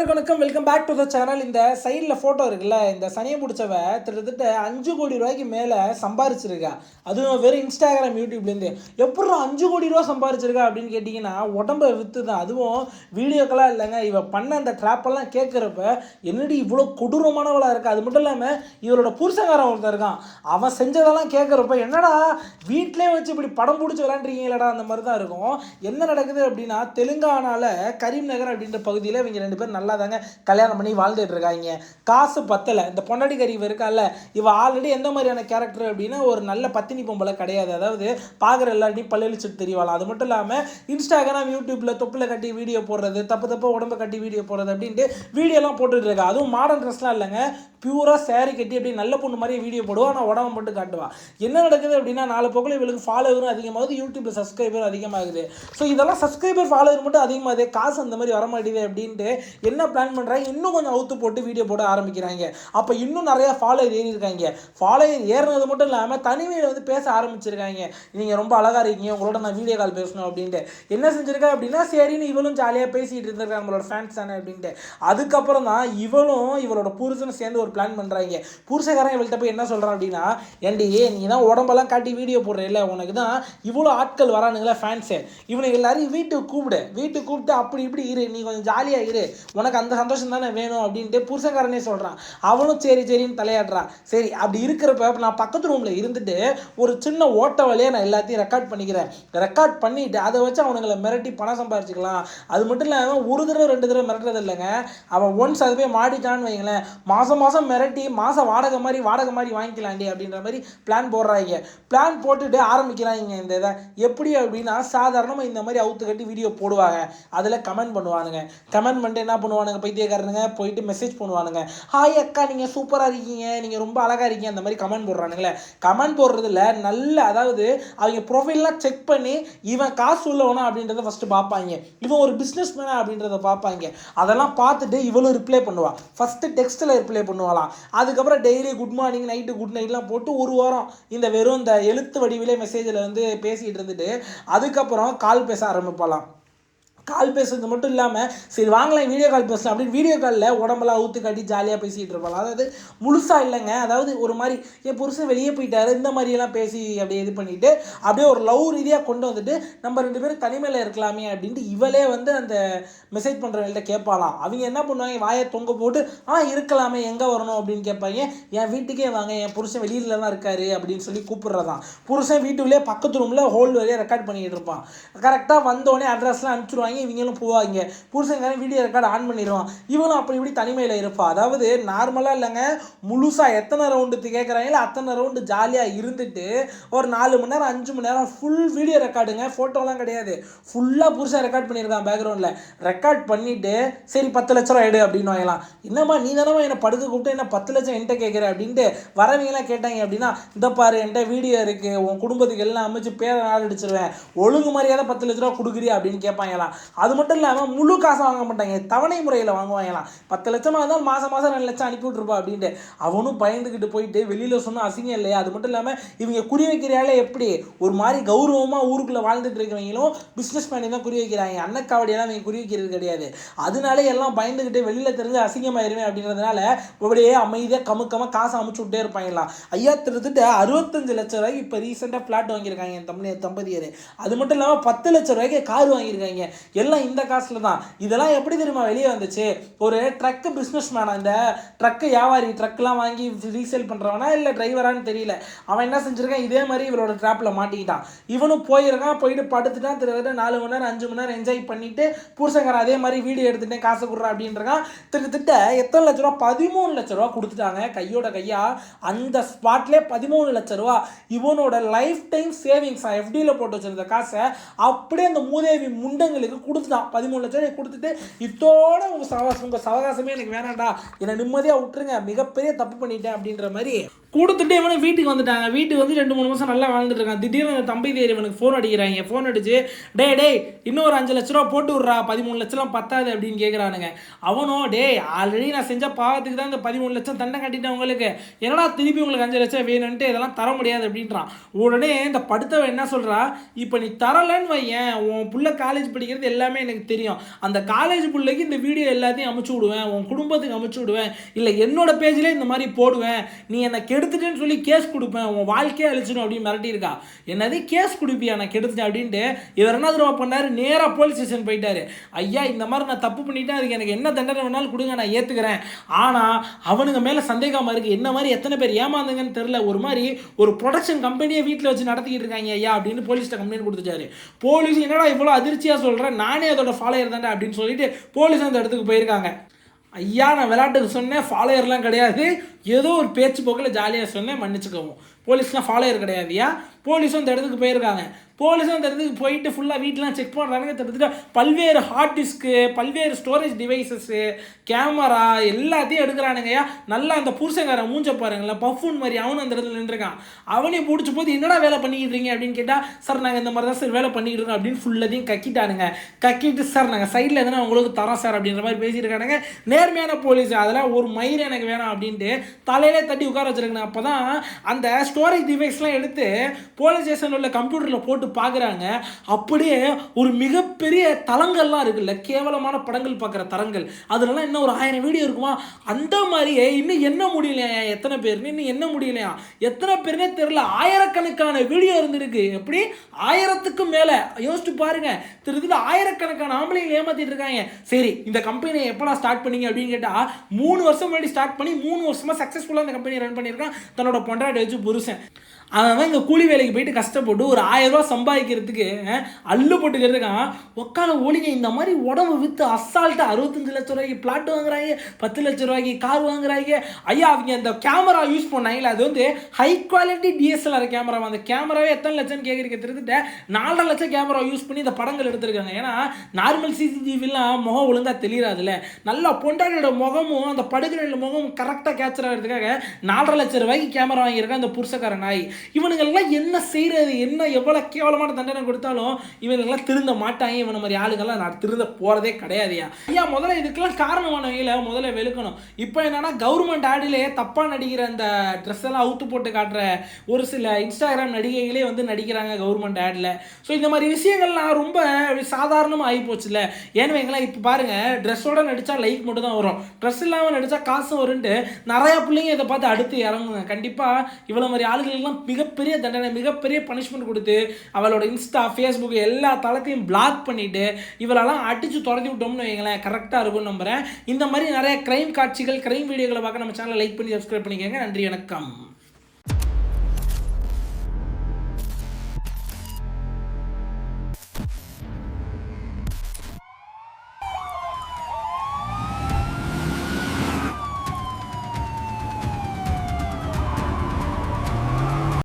வணக்கம் welcome back to the channel. இந்த சைடில் ஃபோட்டோ இருக்குல்ல, இந்த சனியை பிடிச்சவ கிட்டத்தட்ட 5 கோடி ரூபாய்க்கு மேலே சம்பாரிச்சிருக்கா. அதுவும் வெறும் இன்ஸ்டாகிராம் யூடியூப்லேருந்து. எப்படி 5 கோடி ரூபா சம்பாரிச்சிருக்கா அப்படின்னு கேட்டிங்கன்னா உடம்பை விற்று தான். அதுவும் வீடியோக்கெல்லாம் இல்லைங்க, இவ பண்ண அந்த ட்ராப்பெல்லாம் கேட்குறப்ப என்னடி இவ்வளோ கொடூரமானவளாக இருக்கா. அது மட்டும் இல்லாமல் இவரோட புருஷங்காரன் ஒருத்தர் இருக்கான், அவன் செஞ்சதெல்லாம் கேட்குறப்ப என்னடா வீட்டிலே வச்சு இப்படி படம் பிடிச்சி விளாண்டுருக்கீங்களடா அந்த மாதிரி தான் இருக்கும். என்ன நடக்குது அப்படின்னா, தெலுங்கானாவில் கரீம் நகர் அப்படின்ற பகுதியில் இவங்க 2 பேர் நல்லா தாங்க கல்யாணம் பண்ணி வாழ்ந்துட்டு இருக்காங்க. காசு பத்தலை. இந்த பொண்டாட்டி கறி இருக்கால, இவ ஆல்ரெடி எந்த மாதிரியான கேரக்டர் அப்படின்னா ஒரு நல்ல பத்தினி பொம்பளை கிடையாது. அதாவது பார்க்குற எல்லாத்தையும் பல்லளிச்சுட்டு தெரியவாளாம். அது மட்டும் இல்லாமல் இன்ஸ்டாகிராம் யூடியூப்பில் தொப்பில் கட்டி வீடியோ போடுறது, தப்பு உடம்பை கட்டி வீடியோ போடுறது அப்படின்ட்டு வீடியோலாம் போட்டுட்டு இருக்கா. அதுவும் மாடர்ன் ட்ரெஸ்லாம் இல்லைங்க, பியூராக சேரீ கட்டி அப்படி நல்ல பொண்ணு மாதிரி வீடியோ போடுவா, ஆனால் உடம்பு மட்டும் காட்டுவா. என்ன நடக்குது அப்படின்னா, 4 போக்கில் இவளுக்கு ஃபாலோவரும் அதிகமாகுது, யூடியூப்பில் சப்ஸ்கிரைபர் அதிகமாகுது. ஸோ இதெல்லாம் சப்ஸ்கிரைபர் ஃபாலோவர் மட்டும் அதிகமாகுது, காசு அந்த மாதிரி வரமாட்டேது அப்படின்ட்டு என்ன பிளான் பண்ணுறாங்க, இன்னும் கொஞ்சம் அவுத்து போட்டு வீடியோ போட ஆரம்பிக்கிறாங்க. அப்போ இன்னும் நிறையா ஃபாலோவர் ஏறி இருக்காங்க. ஃபாலோவர் ஏறினது மட்டும் இல்லாமல் தனிமையில் வந்து பேச ஆரம்பிச்சிருக்காங்க. நீங்கள் ரொம்ப அழகாக இருக்கீங்க, உங்களோட நான் வீடியோ கால் பேசணும் அப்படின்ட்டு. என்ன செஞ்சிருக்கா அப்படின்னா, சரின்னு இவளும் ஜாலியாக பேசிகிட்டு இருந்திருக்காங்க, நம்மளோட ஃபேன்ஸ் தானே அப்படின்ட்டு. அதுக்கப்புறம் தான் இவளும் இவளோட புருஷனும் சேர்ந்து ஒரு பிளான் பண்ணுறாங்க. புருஷக்காரன் இவள்கிட்ட போய் என்ன சொல்கிறான் அப்படின்னா, ஏண்டி நீ தான் உடம்பெல்லாம் காட்டி வீடியோ போடுறேல்ல, உனக்கு தான் இவ்வளோ ஆட்கள் வரானுங்களா ஃபேன்ஸு, இவனுக்கு எல்லாரையும் வீட்டுக்கு கூப்பிட்டு அப்படி இப்படி இரு, நீ கொஞ்சம் ஜாலியாக இரு, உனக்கு அந்த சந்தோஷம் தானே வேணும் அப்படின்ட்டு புருஷக்காரனே சொல்கிறான். அவனும் சரின்னு தலையாடுறான். சரி அப்படி இருக்கிறப்ப நான் பக்கத்து ரூமில் இருந்துட்டு ஒரு சின்ன ஓட்ட வழியாக நான் எல்லாத்தையும் ரெக்கார்ட் பண்ணிக்கிறேன். ரெக்கார்ட் பண்ணிவிட்டு அதை வச்சு அவனுங்களை மிரட்டி பணம் சம்பாரிச்சிக்கலாம். அது மட்டும் இல்லாமல் ஒரு தடவை 2 தடவை மிரட்டுறது இல்லைங்க, அவன் ஒன்ஸ் அது போய் மாடிட்டான்னு வைங்களேன், மாதம் மிரட்டி மாதம் வாடகை மாதிரி வாங்கிக்கலாண்டி அப்படின்ற மாதிரி பிளான் போடுறாங்க. பிளான் போட்டுட்டு ஆரம்பிக்கிறாங்க இந்த இதை. எப்படி அப்படின்னா, சாதாரணமாக இந்த மாதிரி அவுத்து கட்டி வீடியோ போடுவாங்க, அதில் கமெண்ட் பண்ணுவானுங்க. கமெண்ட் பண்ணிட்டு என்ன பண்ணுவானுங்க, பைத்தியக்காரனுங்க போயிட்டு மெசேஜ் பண்ணுவானுங்க, ஹாய் அக்கா நீங்கள் சூப்பராக இருக்கீங்க, நீங்கள் ரொம்ப அழகாக இருக்கீங்க, அந்த மாதிரி கமெண்ட் போடுறானுங்களே. கமெண்ட் போடுறதுல நல்ல, அதாவது அவங்க ப்ரொஃபைல்லாம் செக் பண்ணி இவன் காசு உள்ளவனா அப்படின்றத ஃபஸ்ட்டு பார்ப்பாங்க, இவன் ஒரு பிஸ்னஸ் மேனா அப்படின்றத பார்ப்பாங்க. அதெல்லாம் பார்த்துட்டு இவளும் ரிப்ளை பண்ணுவாள். ஃபஸ்ட்டு டெக்ஸ்ட்டில் ரிப்ளை பண்ணுவாளாம். அதுக்கப்புறம் daily good morning night good நைட்லாம் போட்டு ஒரு வாரம் இந்த வெறும் இந்த எழுத்து வடிவிலே மெசேஜில் வந்து பேசிகிட்டு இருந்துட்டு அதுக்கப்புறம் கால் பேச ஆரம்பிப்பாளாம். கால் பேசுறது மட்டும் இல்லாமல் சரி வாங்கலாம் வீடியோ கால் பேசலாம் அப்படின்னு வீடியோ காலில் உடம்பெல்லாம் ஊற்று காட்டி ஜாலியாக பேசிகிட்டு இருப்பாள். அதாவது முழுசாக இல்லைங்க, அதாவது ஒரு மாதிரி என் புருஷன் வெளியே போயிட்டாரு இந்த மாதிரியெல்லாம் பேசி அப்படியே இது பண்ணிவிட்டு அப்படியே ஒரு லவ் ரீதியாக கொண்டு வந்துட்டு நம்ம 2 பேரும் தனிமையில் இருக்கலாமே அப்படின்ட்டு இவளே வந்து அந்த மெசேஜ் பண்ணுறவங்கள்ட்ட கேட்பாலாம். அவங்க என்ன பண்ணுவாங்க, வாயை தொங்க போட்டு இருக்கலாமே எங்கே வரணும் அப்படின்னு கேட்பாங்க. என் வீட்டுக்கே வாங்க, என் புருஷன் வெளியில் தான் இருக்காரு அப்படின்னு சொல்லி கூப்பிட்றதான். புருஷன் வீட்டுக்குள்ளே பக்கத்து ரூமில் ஹோல் வழியாக ரெக்கார்ட் பண்ணிக்கிட்டு இருப்பான். கரெக்டாக வந்தோடனே அட்ரஸ்லாம் அனுப்பிச்சிடுவாங்க, இவங்களும் போவாங்க. புருஷங்காரன் வீடியோ ரெக்கார்டு ஆன் பண்ணிடுவான், இவனும் அப்படி இப்படி தனிமையில் இருப்பான். அதாவது நார்மலாக இல்லைங்க, முழுசாக எத்தனை ரவுண்டு கேட்குறாங்களோ அத்தனை ரவுண்டு ஜாலியாக இருந்துட்டு ஒரு 4 மணி நேரம் 5 மணி நேரம் ஃபுல் வீடியோ ரெக்கார்டுங்க, ஃபோட்டோலாம் கிடையாது, ஃபுல்லாக புருஷன் ரெக்கார்ட் பண்ணியிருக்கான் பேக்ரவுண்டில். ரெக்கார்ட் பண்ணிவிட்டு சரி 10 லட்ச ரூபா எடு அப்படின்னு வாங்கலாம். என்னம்மா நீ தானம்மா என்னை படுக்க கூப்பிட்டு என்ன 10 லட்சம் என்கிட்ட கேட்குற அப்படின்ட்டு வரவங்களாம் கேட்டாங்க அப்படின்னா, இந்த பாரு என்கிட்ட வீடியோ இருக்குது, உன் குடும்பத்துக்கு எல்லாம் அமைச்சு பேரை நாள் அடிச்சிருவேன், ஒழுங்கு மாதிரியாத 10 லட்ச ரூபா கொடுக்குறியா அப்படின்னு கேட்பாங்களாம். அது மட்டும் இல்லாமல் முழு காசை வாங்க மாட்டாங்க, தவணை முறையில் வாங்குவாங்களாம். 10 லட்சமாக இருந்தால் மாதம் 2 லட்சம் அனுப்பி விட்ருப்பா அப்படின்ட்டு. அவனும் பயந்துக்கிட்டு போயிட்டு வெளியில் சொன்னால் அசிங்கம் இல்லையா. அது மட்டும் இல்லாமல் இவங்க குறி வைக்கிறாலே எப்படி ஒரு மாதிரி கௌரவமாக ஊருக்குள்ளே வாழ்ந்துட்டு இருக்கிறவங்களும் பிஸ்னஸ் பண்ணி தான் குறி வைக்கிறாங்க, அன்னக்காவடியெல்லாம் இவங்க குறி வைக்கிறது கிடையாது. அதனாலே எல்லாம் பயந்துக்கிட்டு வெளியில் தெரிஞ்சு அசிங்கமாயிருவேன் அப்படின்றதுனால அப்படியே அமைதியாக கமுக்கமாக காசை அமைச்சு விட்டே இருப்பாங்களாம். ஐயா திருத்துட்டு 65 லட்ச ரூபாய்க்கு இப்போ ரீசெண்டாக ஃப்ளாட் வாங்கியிருக்காங்க என் தம்பதியர். அது மட்டும் இல்லாமல் 10 லட்ச ரூபாய்க்கு கார் வாங்கியிருக்காங்க, எல்லாம் இந்த காசில் தான். இதெல்லாம் எப்படி தெரியுமா வெளியே வந்துச்சு, ஒரு ட்ரக்கு பிஸ்னஸ் மேனா, இந்த ட்ரக்கு வியாபாரி ட்ரக்லாம் வாங்கி ரீசேல் பண்ணுறவனா இல்லை டிரைவரானு தெரியல, அவன் என்ன செஞ்சுருக்கான், இதே மாதிரி இவரோட ட்ராப்பில் மாட்டிக்கிட்டான். இவனும் போயிட்டு படுத்துட்டான். கிட்டத்தட்ட 4 மணி நேரம் 5 மணி நேரம் என்ஜாய் பண்ணிட்டு புருஷங்காரன் அதே மாதிரி வீடியோ எடுத்துட்டேன் காசு கொடுறா அப்படின்றான். கிட்டத்தட்ட எத்தனை லட்ச ரூபா, 13 லட்ச ரூபா கொடுத்துட்டாங்க கையோட கையா. அந்த ஸ்பாட்லேயே 13 லட்ச ரூபா இவனோட லைஃப் டைம் சேவிங்ஸ் எஃப்டியில் போட்டு வச்சிருந்த காசை அப்படியே அந்த மூதேவி முண்டங்களுக்கு கொடுத்துட்டான். 13 லட்சம் கொடுத்துட்டு இதோட உங்கள் சவகாசமே எனக்கு வேணாண்டா, என்னை நிம்மதியாக விட்டுருங்க, மிகப்பெரிய தப்பு பண்ணிட்டேன் அப்படின்ற மாதிரி கொடுத்துட்டு இவனை வீட்டுக்கு வந்துட்டாங்க. வீட்டுக்கு வந்து 2-3 மாதம் நல்லா வாழ்ந்துட்டு இருக்கான். திடீர்னு அந்த தம்பி தேர் இவனுக்கு ஃபோன் அடிக்கிறாங்க. ஃபோன் அடிச்சு டே இன்னொரு 5 லட்ச ரூபா போட்டு விட்றா, 13 லட்சம் பத்தாது அப்படின்னு கேட்குறானுங்க. அவனும் ஆல்ரெடி நான் செஞ்ச பாவத்துக்கு தான் இந்த 13 லட்சம் தண்டனை கட்டிட்டேன் உங்களுக்கு, என்னடா திருப்பி உங்களுக்கு 5 லட்சம் வேணும்ன்ட்டு இதெல்லாம் தர முடியாது அப்படின்றான். உடனே இந்த படுத்தவன் என்ன சொல்கிறா, இப்போ நீ தரலன்னு வையன் உன் புள்ள காலேஜ் படிக்கிறது நடந்தது எல்லாமே எனக்கு தெரியும். அந்த காலேஜ் பிள்ளைக்கு இந்த வீடியோ எல்லாத்தையும் அமுச்சு விடுவேன், உன் குடும்பத்துக்கு அமுச்சு விடுவேன், இல்லை என்னோட பேஜ்லேயே இந்த மாதிரி போடுவேன், நீ என்னை கெடுத்துட்டேன்னு சொல்லி கேஸ் கொடுப்பேன், உன் வாழ்க்கையே அழிச்சிடும் அப்படின்னு மிரட்டியிருக்கா. என்னது கேஸ் கொடுப்பியா நான் கெடுத்துட்டேன் அப்படின்ட்டு. இவர் என்ன தடவை பண்ணார், நேராக போலீஸ் ஸ்டேஷன் போயிட்டாரு. ஐயா இந்த மாதிரி நான் தப்பு பண்ணிட்டேன், அதுக்கு எனக்கு என்ன தண்டனை வேணாலும் கொடுங்க, நான் ஏற்றுக்கிறேன். ஆனால் அவனுங்க மேலே சந்தேகமாக இருக்குது, என்ன மாதிரி எத்தனை பேர் ஏமாந்துங்கன்னு தெரில, ஒரு மாதிரி ஒரு ப்ரொடக்ஷன் கம்பெனியை வீட்டில் வச்சு நடத்திக்கிட்டு இருக்காங்க ஐயா அப்படின்னு போலீஸ்கிட்ட கம்ப்ளைண்ட் கொடுத்துட்டாரு. போலீஸ் என்னடா இவ்வளோ அதிர்ச்சியாக சொல்கிறேன், நானே அதோட ஃபாலோயர் தானே அப்படின்னு சொல்லிட்டு போலீஸ் அந்த இடத்துக்கு போயிருக்காங்க. ஐயா நான் விளையாட்டுக்கு சொன்னேன், ஃபாலோயர்லாம் கிடையாது, ஏதோ ஒரு பேச்சு போக்கில் ஜாலியாக சொன்னேன், மன்னிச்சுக்கவும். போலீஸ்லாம் ஃபாலோயர் கிடையாதுயா. போலீஸும் அந்த இடத்துக்கு போயிருக்காங்க. போலீஸும் அந்த இடத்துக்கு போயிட்டு ஃபுல்லாக வீட்டெலாம் செக் பண்ணுறாங்க. கிட்டத்தட்ட பல்வேறு ஹார்ட் டிஸ்க்கு, பல்வேறு ஸ்டோரேஜ் டிவைசஸ்ஸு, கேமரா எல்லாத்தையும் எடுக்கிறானுங்கய்யா. நல்லா அந்த புருஷங்காரன் மூஞ்ச பாருங்களேன், பஃபூன் மாதிரி அவனும் அந்த இடத்துல நின்றுருக்கான். அவனையும் பிடிச்சி போது என்னடா வேலை பண்ணிக்கிட்டு அப்படின்னு கேட்டால், சார் நாங்கள் இந்த மாதிரி தான் சார் வேலை பண்ணிக்கிட்டு இருக்கோம் அப்படின்னு ஃபுல்லதையும் கக்கிட்டானுங்க. கக்கிட்டு சார் நாங்கள் சைடில் எதனா உங்களுக்கு தரோம் சார் அப்படின்ற மாதிரி பேசியிருக்கானுங்க. நேர்மையான போலீஸ், அதெல்லாம் ஒரு மயிர் எனக்கு வேணாம் அப்படின்ட்டு தலையிலே தட்டி உட்கார வச்சிருக்கேன். அப்போ தான் அந்த ஸ்டோரேஜ் டிவைஸ்லாம் எடுத்து போலீஸ் ஸ்டேஷன் உள்ள கம்ப்யூட்டரில் போட்டு பார்க்குறாங்க. அப்படியே ஒரு மிகப்பெரிய தளங்கள்லாம் இருக்குல்ல, கேவலமான படங்கள் பார்க்குற தரங்கள், அதுலலாம் இன்னும் ஒரு 1000 வீடியோ இருக்குமா, அந்த மாதிரியே இன்னும் என்ன முடியலையா, எத்தனை பேர்னு இன்னும் என்ன முடியலையா, எத்தனை பேருனே தெரியல, ஆயிரக்கணக்கான வீடியோ இருந்திருக்கு. எப்படி 1000க்கும் மேலே யோசிச்சு பாருங்க. திருத்திட்டு ஆயிரக்கணக்கான ஆம்பளைங்க ஏமாத்திட்டு இருக்காங்க. சரி இந்த கம்பெனியை எப்படா ஸ்டார்ட் பண்ணீங்க அப்படின்னு கேட்டால் 3 வருஷம் முன்னாடி ஸ்டார்ட் பண்ணி 3 வருஷமாக சக்ஸஸ்ஃபுல்லாக இந்த கம்பெனி ரன் பண்ணியிருக்கான். தன்னோட பொண்டாட்டி வச்சு புருஷன் அவன் இங்கே கூலி வேலைக்கு போயிட்டு கஷ்டப்பட்டு ஒரு 1000 ரூபா சம்பாதிக்கிறதுக்கு அள்ளு போட்டுக்கிறதுக்கான் உட்கார ஒளிங்க. இந்த மாதிரி உடம்பு விற்று அசால்ட்டாக 65 லட்ச ரூபாய்க்கு பிளாட் வாங்குறாங்க, 10 லட்ச ரூபாய்க்கு கார் வாங்குறாங்க. ஐயா அவங்க அந்த கேமரா யூஸ் பண்ணாங்களே, அது வந்து ஹை குவாலிட்டி டிஎஸ்எல்ஆர் கேமரா. அந்த கேமராவே எத்தனை லட்சம்னு கேட்குறீங்க, திருத்திட்ட 4.5 லட்சம் கேமரா யூஸ் பண்ணி இந்த படங்கள் எடுத்திருக்காங்க. ஏன்னா நார்மல் சிசிடிவிலாம் முகம் ஒழுங்காக தெளிறாதுல்ல, நல்லா பொண்டாட்டியோட முகமும் அந்த படுகிற முகமும் கரெக்டாக கேப்சர் ஆகிறதுக்காக 4.5 லட்ச ரூபாய்க்கு கேமரா வாங்கியிருக்கான் அந்த புருஷக்கார நாய். இவனுங்கெல்லாம் என்ன செய்யறது, என்ன எவ்வளோ கேவலமான தண்டனை கொடுத்தாலும் இவனுங்கெல்லாம் திருந்த மாட்டாங்க. இவனை மாதிரி ஆளுங்கெல்லாம் நான் திருந்த போகிறதே கிடையாதுயா. ஐயா முதல்ல இதுக்கெல்லாம் காரணமானவங்கள முதல்ல வெளுக்கணும். இப்போ என்னன்னா கவர்மெண்ட் ஆடிலே தப்பாக நடிக்கிற அந்த ட்ரெஸ் எல்லாம் அவுத்து போட்டு காட்டுற ஒரு சில இன்ஸ்டாகிராம் நடிகைகளே வந்து நடிக்கிறாங்க கவர்மெண்ட் ஆடில். ஸோ இந்த மாதிரி விஷயங்கள்லாம் ரொம்ப சாதாரணமாக ஆகி போச்சுல்ல. ஏன்னு வைங்களேன், இப்போ பாருங்கள், ட்ரெஸ்ஸோட நடித்தா லைக் மட்டும் தான் வரும், ட்ரெஸ் இல்லாமல் நடித்தா காசும் வரும்ட்டு நிறையா பிள்ளைங்க இதை பார்த்து அடுத்து இறங்குங்க. கண்டிப்பாக இவ்வளோ மாதிரி ஆளுகளுக்கெல்லாம் மிகப்பெரிய தண்டனை, மிகப்பெரிய பனிஷ்மெண்ட் கொடுத்து அவளோட இன்ஸ்டா, ஃபேஸ்புக் எல்லா தளத்தையும் பிளாக் பண்ணிட்டு இவளெல்லாம் அடிச்சு துரத்தி விட்டோம்னு வைங்களேன், கரெக்டாக இருக்கும்னு நம்புறேன். இந்த மாதிரி நிறைய கிரைம் காட்சிகள், கிரைம் வீடியோக்களை பார்க்க நம்ம சேனலை லைக் பண்ணி சப்ஸ்கிரைப் பண்ணிக்கோங்க. நன்றி, வணக்கம்.